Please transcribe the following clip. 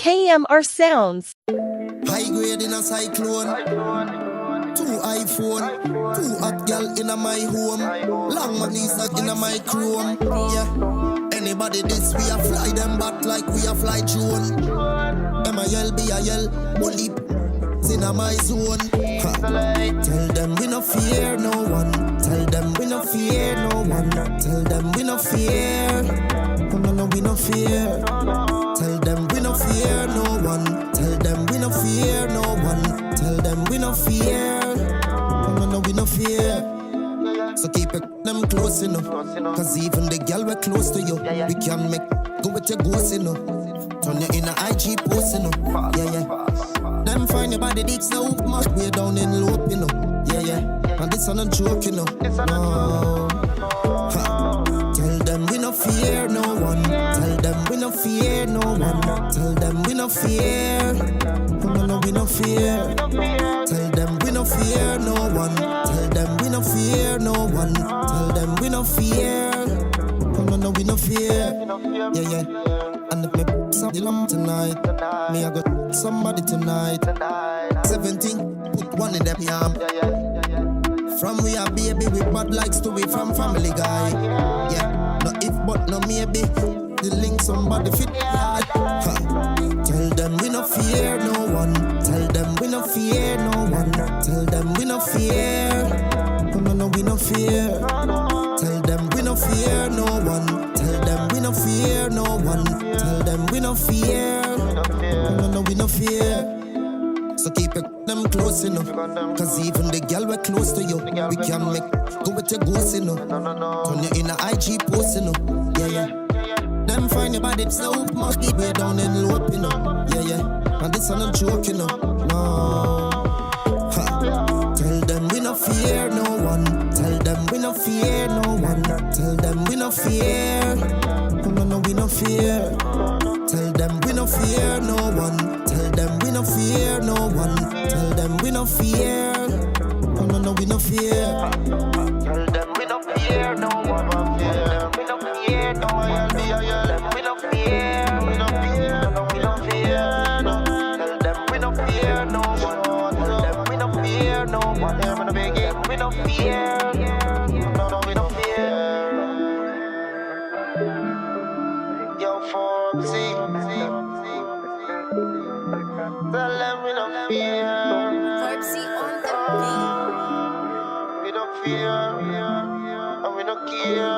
KMRSounds. High grade in a cyclone. 2 iPhone. 2 hot gal in a my home. Long Manisa in a my chrome. Yeah. Anybody this we a fly them back like we a fly drone. MILBIL. Bully in a my zone. Ha. Tell them we no fear no one. Tell them we no fear no one. Tell them we no fear. No, we no fear. Tell them we no fear no one. Tell them we no fear no one. Tell them we no fear. No, we no fear. So keep it them close enough. Cause even the girl we're close to you. We can make go with your ghost enough. Turn you in a IG post enough. Yeah. Them find your body dicks now. Much way down in lope, you know. Yeah. And this on a joke, you know. No. Tell them we no fear no one. Tell them we no fear no one. Tell them we no fear. No, we no fear. Tell them we no fear no one. Tell them we no fear no one. Tell them we no fear. No, we no fear. Yeah. And if me up the lamp tonight, me I got somebody tonight. 17, put one in them yam. From we are baby, we bad likes to be from Family Guy. Yeah, no if but no maybe. The link somebody fit. Ha. Tell them we no fear no one. Tell them we no fear no one. Tell them we no fear. No, we no fear. Tell them we no fear no one. Tell them we no fear no one. Tell them we no fear. No, we no fear. So keep it them close enough. Cause even the girl we're close to you. We can make go with your ghost enough. Turn you in a IG post enough. Yeah. Them find your body so much deep way down in lope, you know. Yeah. And this on a joke, you know. No. Ha. Tell them we no fear no one. Tell them we no fear no one. Tell them we no fear. No, we no fear. Tell them we no fear no one. Tell them we no fear no one. Tell them we no fear. No, we no fear. Tell them we no fear no one. We no fear no one. We no fear. We no fear. We no fear. Tell them we no fear no one. Tell them we no fear no one. We no fear. No, we no fear. Yo, Foxy. Tell them we no fear. Foxy on the beat. We don't fear, and we don't care.